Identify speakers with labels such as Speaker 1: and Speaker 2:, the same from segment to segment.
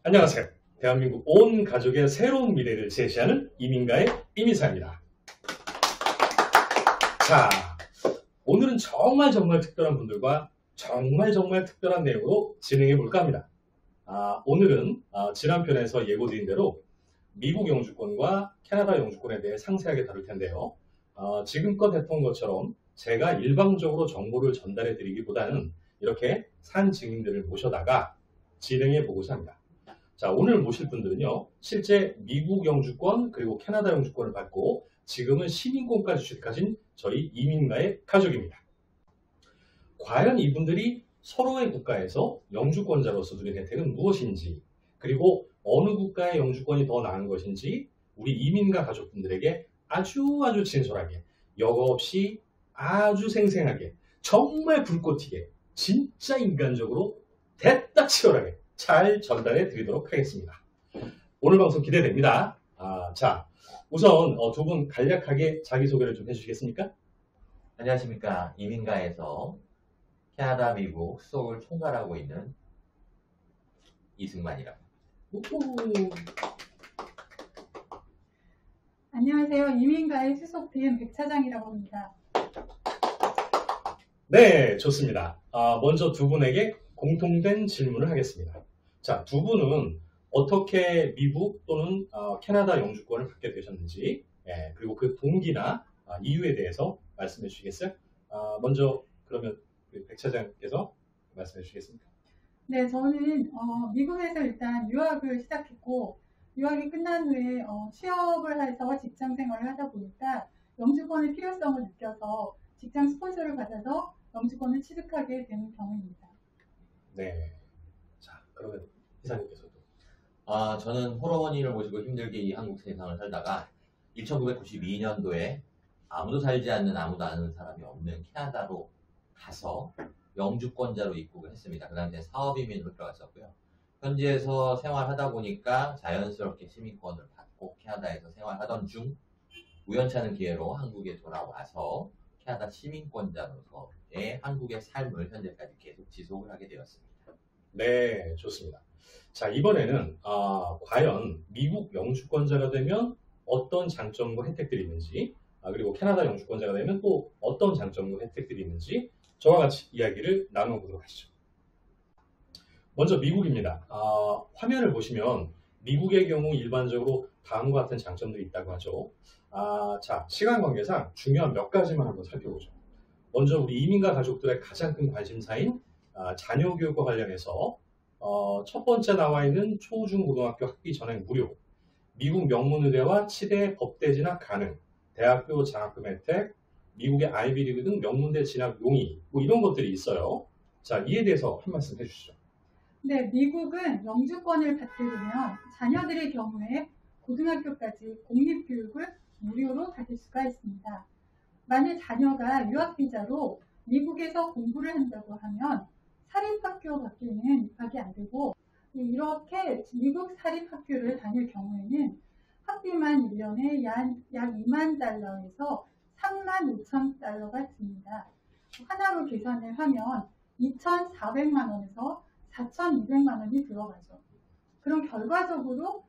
Speaker 1: 안녕하세요. 대한민국 온 가족의 새로운 미래를 제시하는 이민가의 이민사입니다. 자, 오늘은 정말 특별한 분들과 정말 특별한 내용으로 진행해 볼까 합니다. 오늘은 지난 편에서 예고드린 대로 미국 영주권과 캐나다 영주권에 대해 상세하게 다룰 텐데요. 지금껏 했던 것처럼 제가 일방적으로 정보를 전달해 드리기보다는 이렇게 산 증인들을 모셔다가 진행해 보고자 합니다. 자, 오늘 모실 분들은요, 실제 미국 영주권 그리고 캐나다 영주권을 받고 지금은 시민권까지 취득하신 저희 이민가의 가족입니다. 과연 이분들이 서로의 국가에서 영주권자로서 누린 혜택은 무엇인지, 그리고 어느 국가의 영주권이 더 나은 것인지 우리 이민가 가족분들에게 아주 진솔하게, 여과 없이 아주 생생하게, 정말 불꽃 튀게, 진짜 인간적으로 됐다 치열하게 잘 전달해 드리도록 하겠습니다. 오늘 방송 기대됩니다. 자, 우선 두 분 간략하게 자기소개를 좀 해주시겠습니까?
Speaker 2: 안녕하십니까. 이민가에서 캐나다, 미국, 서울 총괄하고 있는 이승만이라고.
Speaker 3: 안녕하세요. 이민가의 수석팀 백차장이라고 합니다.
Speaker 1: 네, 좋습니다. 먼저 두 분에게 공통된 질문을 하겠습니다. 자, 두 분은 어떻게 미국 또는 캐나다 영주권을 받게 되셨는지, 그리고 그 동기나 이유에 대해서 말씀해 주시겠어요? 먼저 그러면 백 차장께서 말씀해 주시겠습니까?
Speaker 3: 네, 저는 미국에서 일단 유학을 시작했고, 유학이 끝난 후에 취업을 해서 직장 생활을 하다 보니까 영주권의 필요성을 느껴서 직장 스폰서를 받아서 영주권을 취득하게 된 경우입니다.
Speaker 1: 네. 자, 그러면 이사님께서도.
Speaker 2: 저는 홀어머니를 모시고 힘들게 이 한국 세상을 살다가 1992년도에 아무도 살지 않는, 아무도 아는 사람이 없는 캐나다로 가서 영주권자로 입국을 했습니다. 그 당시에 사업이민으로 들어갔었고요. 현지에서 생활하다 보니까 자연스럽게 시민권을 받고 캐나다에서 생활하던 중 우연치 않은 기회로 한국에 돌아와서 캐나다 시민권자로서의 한국의 삶을 현재까지 계속 지속을 하게 되었습니다.
Speaker 1: 네, 좋습니다. 자, 이번에는 과연 미국 영주권자가 되면 어떤 장점과 혜택들이 있는지, 그리고 캐나다 영주권자가 되면 또 어떤 장점과 혜택들이 있는지 저와 같이 이야기를 나눠보도록 하시죠. 먼저 미국입니다. 화면을 보시면 미국의 경우 일반적으로 다음과 같은 장점들이 있다고 하죠. 자, 시간 관계상 중요한 몇 가지만 한번 살펴보죠. 먼저 우리 이민가 가족들의 가장 큰 관심사인 자녀 교육과 관련해서 첫 번째 나와 있는 초, 중, 고등학교 학비 전액 무료, 미국 명문의대와 치대 법대 진학 가능, 대학교 장학금 혜택, 미국의 아이비리그 등 명문대 진학 용의, 뭐 이런 것들이 있어요. 자, 이에 대해서 한 말씀 해주시죠.
Speaker 3: 네, 미국은 영주권을 받게 되면 자녀들의 경우에 고등학교까지 공립교육을 무료로 받을 수가 있습니다. 만약 자녀가 유학비자로 미국에서 공부를 한다고 하면 사립학교밖에는 입학이 안 되고, 이렇게 미국 사립학교를 다닐 경우에는 학비만 1년에 약 2만 달러에서 3만 5천 달러가 듭니다. 하나로 계산을 하면 2,400만 원에서 4,200만 원이 들어가죠. 그럼 결과적으로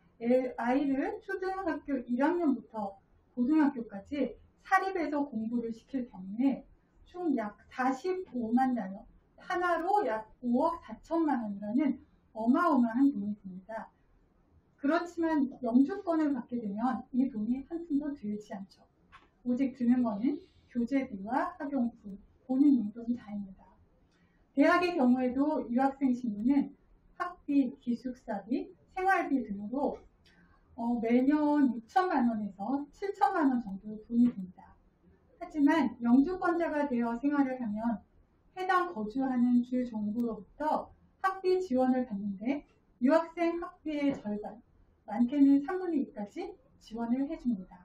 Speaker 3: 아이를 초등학교 1학년부터 고등학교까지 사립에서 공부를 시킬 경우에 총 약 45만 달러, 하나로 약 5억 4천만 원이라는 어마어마한 돈이 듭니다. 그렇지만 영주권을 받게 되면 이 돈이 한 푼도 들지 않죠. 오직 드는 거는 교재비와 학용품, 본인 용돈 다입니다. 대학의 경우에도 유학생 신분은 학비, 기숙사비, 생활비 등으로 매년 6천만 원에서 7천만 원 정도 돈이 듭니다. 하지만 영주권자가 되어 생활을 하면 해당 거주하는 주 정부로부터 학비 지원을 받는데 유학생 학비의 절반, 많게는 3분의 2까지 지원을 해줍니다.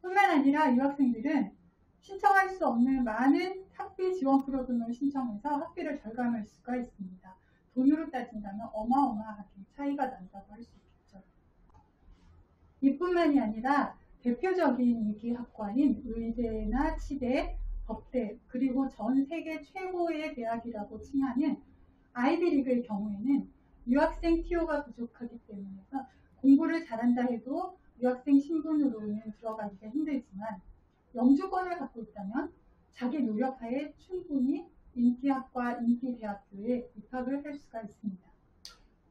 Speaker 3: 뿐만 아니라 유학생들은 신청할 수 없는 많은 학비 지원 프로그램을 신청해서 학비를 절감할 수가 있습니다. 돈으로 따진다면 어마어마하게 차이가 난다고 할 수 있겠죠. 이뿐만이 아니라 대표적인 인기학과인 의대나 치대, 법대, 그리고 전 세계 최고의 대학이라고 칭하는 아이비리그의 경우에는 유학생 TO가 부족하기 때문에 공부를 잘한다 해도 유학생 신분으로는 들어가기가 힘들지만 영주권을 갖고 있다면 자기 노력하에 충분히 인기학과, 인기대학교에 입학을 할 수가 있습니다.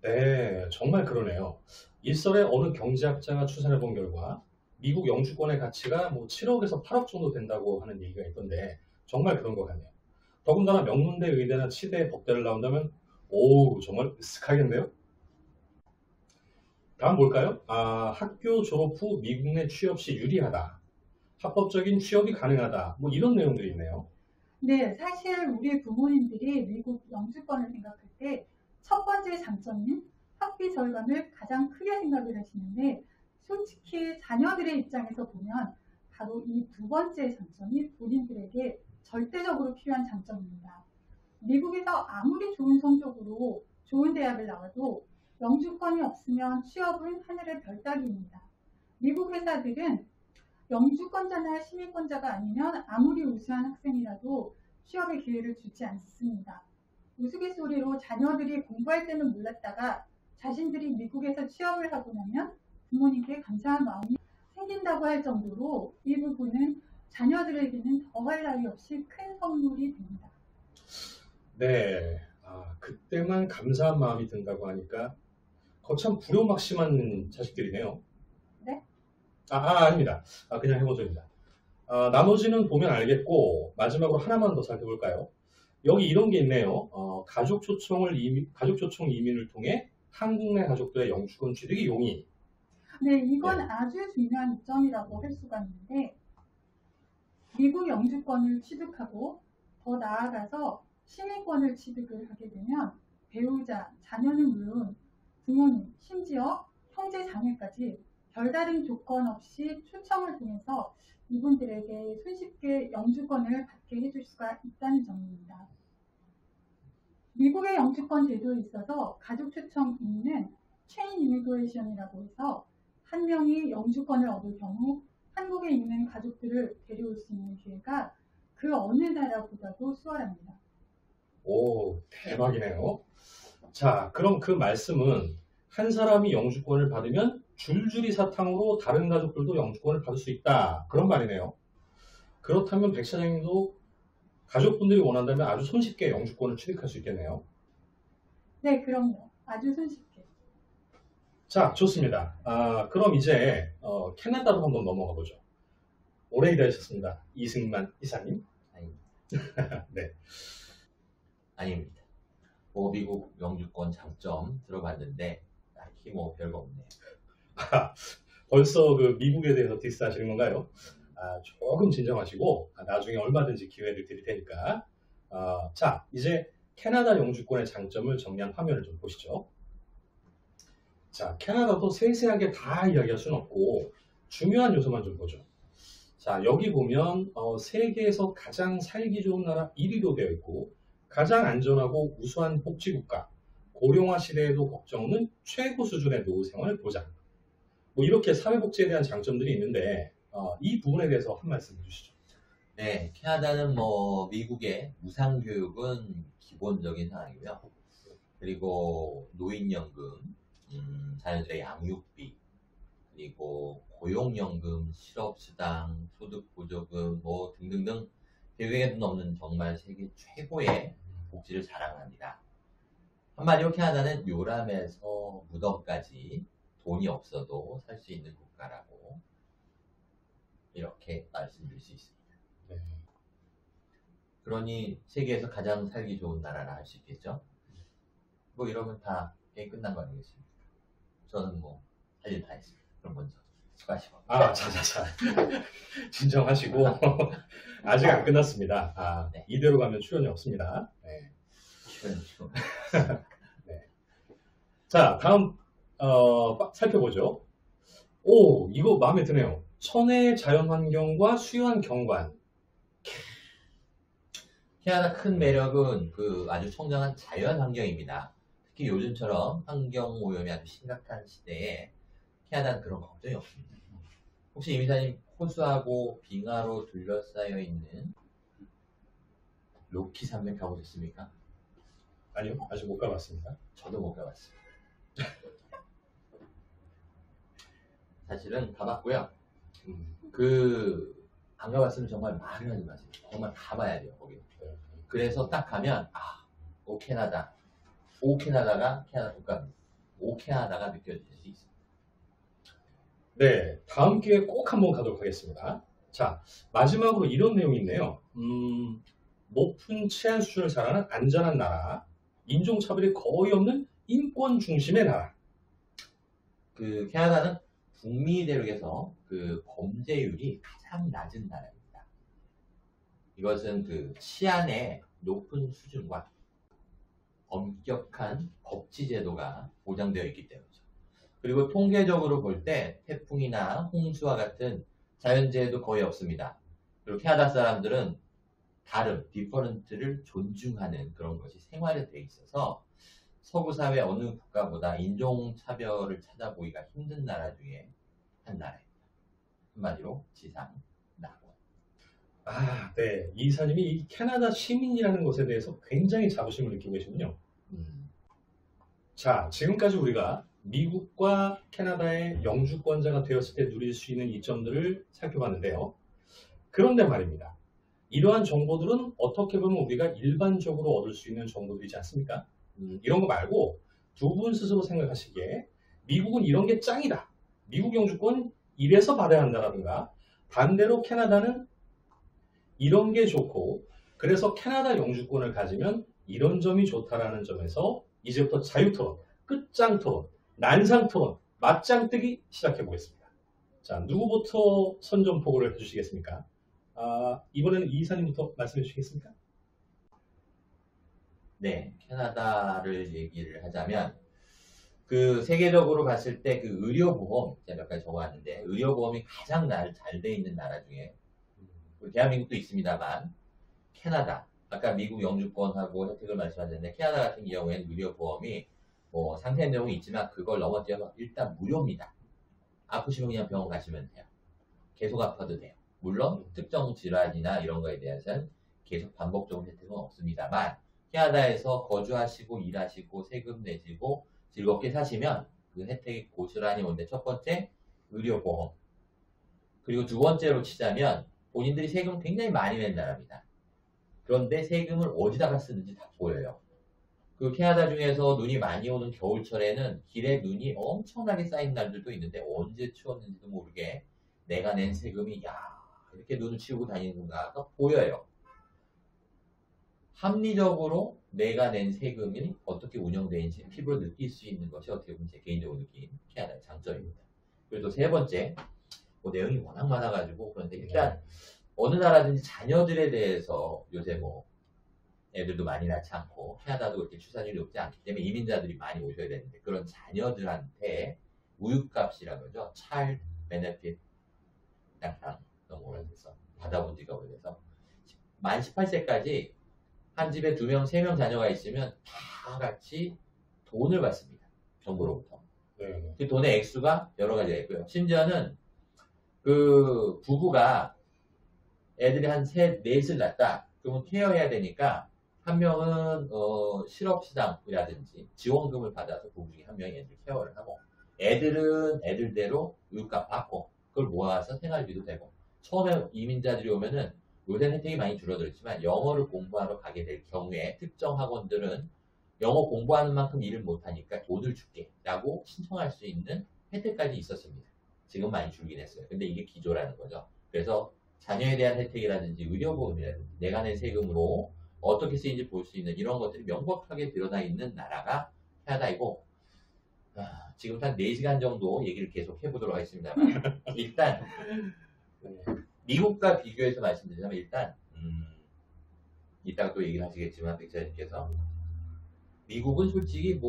Speaker 1: 네, 정말 그러네요. 일설에 어느 경제학자가 추산해 본 결과 미국 영주권의 가치가 뭐 7억에서 8억 정도 된다고 하는 얘기가 있던데 정말 그런 것 같네요. 더군다나 명문대, 의대나 치대, 법대를 나온다면 오, 정말 으쓱하겠네요. 다음 볼까요? 학교 졸업 후 미국 내 취업 시 유리하다. 합법적인 취업이 가능하다. 뭐 이런 내용들이 있네요.
Speaker 3: 네, 사실 우리 부모님들이 미국 영주권을 생각할 때 첫 번째 장점인 학비 절감을 가장 크게 생각을 하시는데 솔직히 자녀들의 입장에서 보면 바로 이 두 번째 장점이 본인들에게 절대적으로 필요한 장점입니다. 미국에서 아무리 좋은 성적으로 좋은 대학을 나와도 영주권이 없으면 취업은 하늘의 별 따기입니다. 미국 회사들은 영주권자나 시민권자가 아니면 아무리 우수한 학생이라도 취업의 기회를 주지 않습니다. 우스갯소리로 자녀들이 공부할 때는 몰랐다가 자신들이 미국에서 취업을 하고 나면 부모님께 감사한 마음이 생긴다고 할 정도로 이 부분은 자녀들에게는 더할 나위 없이 큰 선물이 됩니다.
Speaker 1: 네, 그때만 감사한 마음이 든다고 하니까 거참 불효막심한 자식들이네요.
Speaker 3: 네?
Speaker 1: 아닙니다. 그냥 해보조입니다. 나머지는 보면 알겠고 마지막으로 하나만 더 살펴볼까요? 여기 이런 게 있네요. 가족 초청 이민을 통해 한국 내 가족들의 영주권 취득이 용이.
Speaker 3: 네, 이건
Speaker 1: 네.
Speaker 3: 아주 중요한 이점이라고 할 수가 있는데 미국 영주권을 취득하고 더 나아가서 시민권을 취득을 하게 되면 배우자, 자녀는 물론 부모님, 심지어 형제 자매까지 별다른 조건 없이 초청을 통해서 이분들에게 손쉽게 영주권을 받게 해줄 수가 있다는 점입니다. 미국의 영주권 제도에 있어서 가족 초청 이민은 체인 이미그레이션이라고 해서 한 명이 영주권을 얻을 경우 한국에 있는 가족들을 데려올 수 있는 기회가 그 어느 나라보다도 수월합니다.
Speaker 1: 오, 대박이네요. 자, 그럼 그 말씀은 한 사람이 영주권을 받으면 줄줄이 사탕으로 다른 가족들도 영주권을 받을 수 있다. 그런 말이네요. 그렇다면 백 차장님도 가족분들이 원한다면 아주 손쉽게 영주권을 취득할 수 있겠네요.
Speaker 3: 네, 그럼요. 아주 손쉽게.
Speaker 1: 자, 좋습니다. 그럼 이제 캐나다로 한번 넘어가 보죠. 오래 기다리셨습니다. 이승만 이사님.
Speaker 2: 아닙니다.
Speaker 1: 네.
Speaker 2: 아닙니다. 미국 영주권 장점 들어봤는데 딱히 뭐 별거 없네요.
Speaker 1: 벌써 그 미국에 대해서 디스하시는 건가요? 조금 진정하시고 나중에 얼마든지 기회를 드릴 테니까. 자, 이제 캐나다 영주권의 장점을 정리한 화면을 좀 보시죠. 자, 캐나다도 세세하게 다 이야기할 수는 없고 중요한 요소만 좀 보죠. 자, 여기 보면 세계에서 가장 살기 좋은 나라 1위로 되어 있고 가장 안전하고 우수한 복지국가, 고령화 시대에도 걱정 없는 최고 수준의 노후 생활을 보장. 뭐 이렇게 사회복지에 대한 장점들이 있는데 이 부분에 대해서 한 말씀 해주시죠.
Speaker 2: 네, 캐나다는 뭐 미국의 무상교육은 기본적인 상황이고요. 그리고 노인연금, 자녀들의 양육비, 그리고 고용연금, 실업수당, 소득보조금 뭐 등등등 계획에도 넘는 정말 세계 최고의 복지를 자랑합니다. 한마디로 캐나다는 요람에서 무덤까지 돈이 없어도 살 수 있는 국가라고 이렇게 말씀드릴 수 있습니다.
Speaker 1: 네.
Speaker 2: 그러니 세계에서 가장 살기 좋은 나라라 할 수 있겠죠. 뭐 이러면 다 게임 끝난 거 아니겠습니까? 저는 뭐 할 일 다 했습니다. 그럼 먼저 수고하시고.
Speaker 1: 자자자. 진정하시고 아직 안 끝났습니다.
Speaker 2: 네.
Speaker 1: 이대로 가면 출연이 없습니다. 네.
Speaker 2: 쉬운.
Speaker 1: 네. 자, 다음 살펴보죠. 오, 이거 마음에 드네요. 천혜의 자연환경과 수려한 경관.
Speaker 2: 캐나다 큰 매력은 그 아주 청정한 자연 환경입니다. 특히 요즘처럼 환경 오염이 아주 심각한 시대에 캐나다는 그런 걱정이 없습니다. 혹시 임 이사님 호수하고 빙하로 둘러싸여 있는 로키 산맥 가보셨습니까?
Speaker 1: 아니요, 아직 못 가봤습니다.
Speaker 2: 저도 못 가봤습니다. 사실은 가봤고요.
Speaker 1: 음.
Speaker 2: 안 가봤으면 정말 말을 하지 마세요. 정말 가봐야 돼요, 거기. 그래서 딱 가면, 오 캐나다. 오 캐나다가 캐나다 국가입니다. 오 캐나다가 느껴질 수 있어요.
Speaker 1: 네, 다음 기회에 꼭 한번 가도록 하겠습니다. 자, 마지막으로 이런 내용이 있네요. 높은 치안 수준을 잘하는 안전한 나라, 인종차별이 거의 없는 인권 중심의 나라.
Speaker 2: 캐나다는 북미 대륙에서 범죄율이 가장 낮은 나라입니다. 이것은 치안의 높은 수준과 엄격한 법치 제도가 보장되어 있기 때문이죠. 그리고 통계적으로 볼 때 태풍이나 홍수와 같은 자연재해도 거의 없습니다. 그리고 캐나다 사람들은 다름, 디퍼런트를 존중하는 그런 것이 생활에 돼 있어서 서구 사회 어느 국가보다 인종차별을 찾아보기가 힘든 나라 중에 한 나라입니다. 한마디로 지상 낙원.
Speaker 1: 네. 이 이사님이 이 캐나다 시민이라는 것에 대해서 굉장히 자부심을 느끼고 계시군요. 자, 지금까지 우리가 미국과 캐나다의 영주권자가 되었을 때 누릴 수 있는 이점들을 살펴봤는데요. 그런데 말입니다. 이러한 정보들은 어떻게 보면 우리가 일반적으로 얻을 수 있는 정보들이지 않습니까? 이런 거 말고 두 분 스스로 생각하시기에 미국은 이런 게 짱이다. 미국 영주권 이래서 받아야 한다라든가 반대로 캐나다는 이런 게 좋고 그래서 캐나다 영주권을 가지면 이런 점이 좋다라는 점에서 이제부터 자유토론, 끝장토론, 난상토론, 맞짱뜨기 시작해 보겠습니다. 자, 누구부터 선전포고를 해주시겠습니까? 이번에는 이 이사님부터 말씀해 주시겠습니까?
Speaker 2: 네, 캐나다를 얘기를 하자면 세계적으로 봤을 때 의료보험, 제가 몇 가지 적어왔는데 의료보험이 가장 잘 돼 있는 나라 중에 대한민국도 있습니다만 캐나다, 아까 미국 영주권하고 혜택을 말씀하셨는데 캐나다 같은 경우에는 의료보험이 상세한 내용이 있지만 그걸 넘어뛰어서 일단 무료입니다. 아프시면 그냥 병원 가시면 돼요. 계속 아파도 돼요. 물론 특정 질환이나 이런 거에 대해서는 계속 반복적으로 혜택은 없습니다만 캐나다에서 거주하시고 일하시고 세금 내시고 즐겁게 사시면 그 혜택이 고스란히 오는데 첫 번째 의료보험, 그리고 두 번째로 치자면 본인들이 세금 굉장히 많이 낸 나라입니다. 그런데 세금을 어디다가 쓰는지 다 보여요. 캐나다 중에서 눈이 많이 오는 겨울철에는 길에 눈이 엄청나게 쌓인 날들도 있는데 언제 추웠는지도 모르게 내가 낸 세금이 이렇게 눈을 치우고 다니는가가 보여요. 합리적으로 내가 낸 세금이 어떻게 운영되는지 피부로 느낄 수 있는 것이 어떻게 보면 제 개인적으로 느낀 캐나다의 장점입니다. 그리고 또 세 번째, 내용이 워낙 많아가지고 그런데 일단 어느 나라든지 자녀들에 대해서 요새 애들도 많이 낳지 않고 캐나다도 그렇게 출산율이 높지 않기 때문에 이민자들이 많이 오셔야 되는데 그런 자녀들한테 우유값이라 그러죠. 차일드 베네핏 약간 너무 오래돼서 받아본 지가 오래돼서 만 18세까지 한 집에 2명, 3명 자녀가 있으면 다 같이 돈을 받습니다. 정부로부터.
Speaker 1: 네.
Speaker 2: 그 돈의 액수가 여러 가지가 있고요. 심지어는 부부가 애들이 한 넷을 낳았다. 그러면 케어해야 되니까 한 명은 실업시장이라든지 지원금을 받아서 부부 중에 한 명이 애들 케어를 하고 애들은 애들대로 유급값 받고 그걸 모아서 생활비도 되고 처음에 이민자들이 오면은 요새는 혜택이 많이 줄어들었지만 영어를 공부하러 가게 될 경우에 특정 학원들은 영어 공부하는 만큼 일을 못하니까 돈을 줄게 라고 신청할 수 있는 혜택까지 있었습니다. 지금 많이 줄긴 했어요. 근데 이게 기조라는 거죠. 그래서 자녀에 대한 혜택이라든지 의료보험이라든지 내가 낸 세금으로 어떻게 쓰이는지 볼 수 있는 이런 것들이 명확하게 드러나 있는 나라가 캐나다이고 지금 한 4시간 정도 얘기를 계속 해보도록 하겠습니다만 일단 미국과 비교해서 말씀드리자면 일단 이따가 또 얘기를 하시겠지만 백사님께서 미국은 솔직히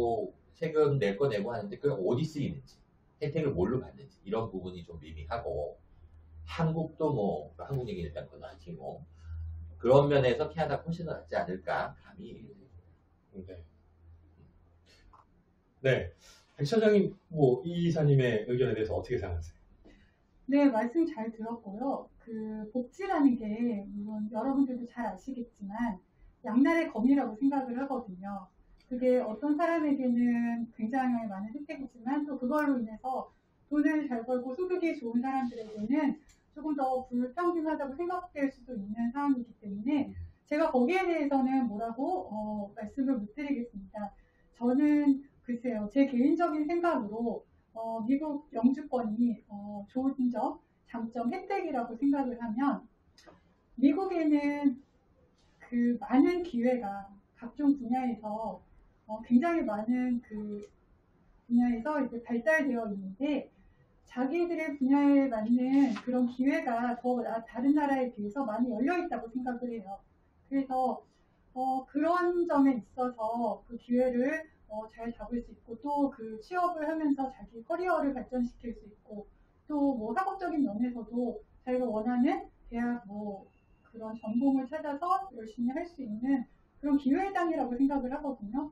Speaker 2: 세금 낼 거 내고 하는데 그게 어디 쓰이는지 혜택을 뭘로 받는지 이런 부분이 좀 미미하고 한국도 한국 얘기는 일단 건너하시고 그런 면에서 캐나다가 훨씬 더 낫지 않을까 감히.
Speaker 1: 네. 백 차장님, 이 이사님의 의견에 대해서 어떻게 생각하세요?
Speaker 3: 네, 말씀 잘 들었고요. 복지라는 게 물론 여러분들도 잘 아시겠지만 양날의 검이라고 생각을 하거든요. 그게 어떤 사람에게는 굉장히 많은 혜택이지만 또 그걸로 인해서 돈을 잘 벌고 소득이 좋은 사람들에게는 조금 더 불평등하다고 생각될 수도 있는 상황이기 때문에 제가 거기에 대해서는 뭐라고 말씀을 못 드리겠습니다. 저는 글쎄요, 제 개인적인 생각으로 미국 영주권이 좋은 점, 장점, 혜택이라고 생각을 하면 미국에는 그 많은 기회가 각종 분야에서 굉장히 많은 그 분야에서 이제 발달되어 있는데 자기들의 분야에 맞는 그런 기회가 더 다른 나라에 비해서 많이 열려 있다고 생각을 해요. 그래서 그런 점에 있어서 그 기회를 잘 잡을 수 있고 또 그 취업을 하면서 자기 커리어를 발전시킬 수 있고 또 뭐 학업적인 면에서도 자기가 원하는 대학 뭐 그런 전공을 찾아서 열심히 할 수 있는 그런 기회의 땅이라고 생각을 하거든요.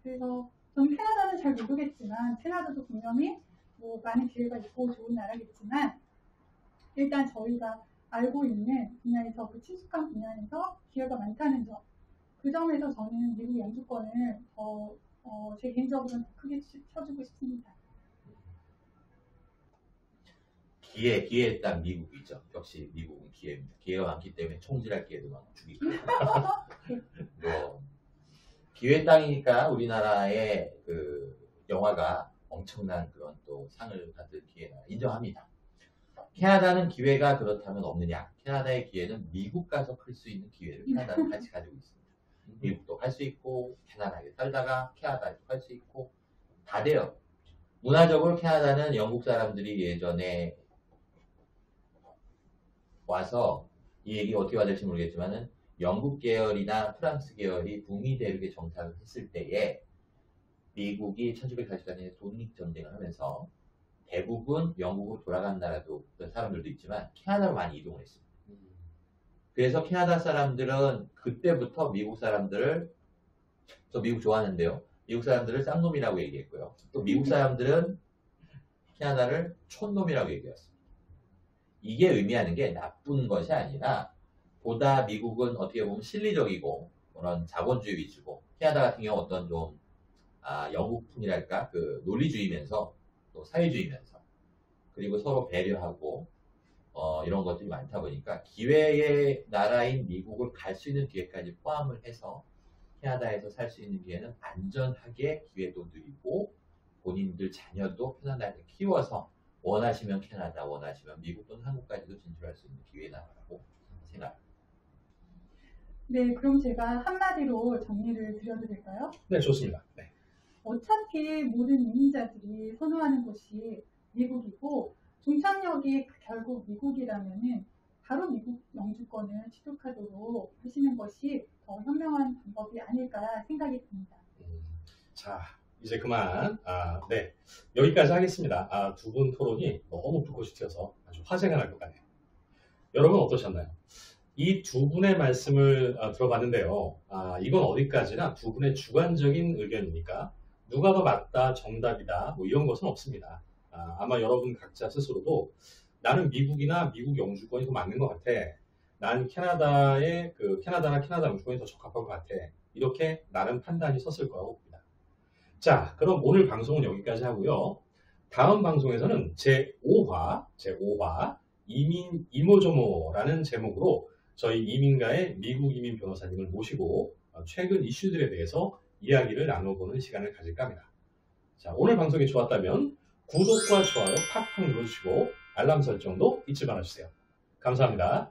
Speaker 3: 그래서 저는 캐나다는 잘 모르겠지만 캐나다도 분명히 뭐 많은 기회가 있고 좋은 나라겠지만 일단 저희가 알고 있는 분야에서 그 친숙한 분야에서 기회가 많다는 점, 그 점에서 저는 미국 영주권을 제 개인적으로는 더 크게 쳐주고 싶습니다.
Speaker 2: 기회에 딱 미국이죠. 역시 미국은 기회입니다. 기회가 많기 때문에 총질할 기회도 많고 죽이고. 뭐 기회 땅이니까 우리나라의 그 영화가 엄청난 그런 또 상을 받을 기회가 인정합니다. 캐나다는 기회가 그렇다면 없느냐? 캐나다의 기회는 미국 가서 클 수 있는 기회를 캐나다는 같이 가지고 있습니다. 미국도 갈 수 있고 캐나다에 살다가 캐나다에도 갈 수 있고 다 돼요. 문화적으로 캐나다는 영국 사람들이 예전에 와서 이 얘기 어떻게 받을지 모르겠지만은 영국 계열이나 프랑스 계열이 북미 대륙에 정착을 했을 때에 미국이 1740년에 독립전쟁을 하면서 대부분 영국으로 돌아간 나라도 사람들도 있지만 캐나다로 많이 이동을 했습니다. 그래서 캐나다 사람들은 그때부터 미국 사람들을 저 미국 좋아하는데요. 미국 사람들을 쌍놈이라고 얘기했고요. 또 미국 사람들은 캐나다를 촌놈이라고 얘기했습니다. 이게 의미하는 게 나쁜 것이 아니라 보다 미국은 어떻게 보면 실리적이고 그런 자본주의 위주고 캐나다 같은 경우 어떤 좀 영국풍이랄까 그 논리주의면서 또 사회주의면서 그리고 서로 배려하고 이런 것들이 많다 보니까 기회의 나라인 미국을 갈 수 있는 기회까지 포함을 해서 캐나다에서 살 수 있는 기회는 안전하게 기회도 누리고 본인들 자녀도 캐나다에서 키워서 원하시면 캐나다, 원하시면 미국 또는 한국까지도 진출할 수 있는 기회 나라라고 생각합니다.
Speaker 3: 네, 그럼 제가 한마디로 정리를 드려도 될까요?
Speaker 1: 네, 좋습니다. 네.
Speaker 3: 어차피 모든 이민자들이 선호하는 곳이 미국이고 종착역이 결국 미국이라면은 바로 미국 영주권을 취득하도록 하시는 것이 더 현명한 방법이 아닐까 생각이 듭니다.
Speaker 1: 자, 이제 그만 네, 여기까지 하겠습니다. 두 분 토론이 너무 불꽃이 튀어서 아주 화제가 날 것 같네요. 여러분 어떠셨나요? 이 두 분의 말씀을 들어봤는데요. 이건 어디까지나 두 분의 주관적인 의견이니까 누가 더 맞다, 정답이다 뭐 이런 것은 없습니다. 아마 여러분 각자 스스로도 나는 미국이나 미국 영주권이 더 맞는 것 같아. 난 캐나다의 캐나다나 캐나다 영주권이 더 적합한 것 같아. 이렇게 나름 판단이 섰을 거라고 봅니다. 자, 그럼 오늘 방송은 여기까지 하고요. 다음 방송에서는 제5화 이민 이모저모라는 제목으로 저희 이민가의 미국 이민 변호사님을 모시고 최근 이슈들에 대해서 이야기를 나눠보는 시간을 가질까 합니다. 자, 오늘 방송이 좋았다면 구독과 좋아요 팍팍 눌러주시고 알람 설정도 잊지 말아주세요. 감사합니다.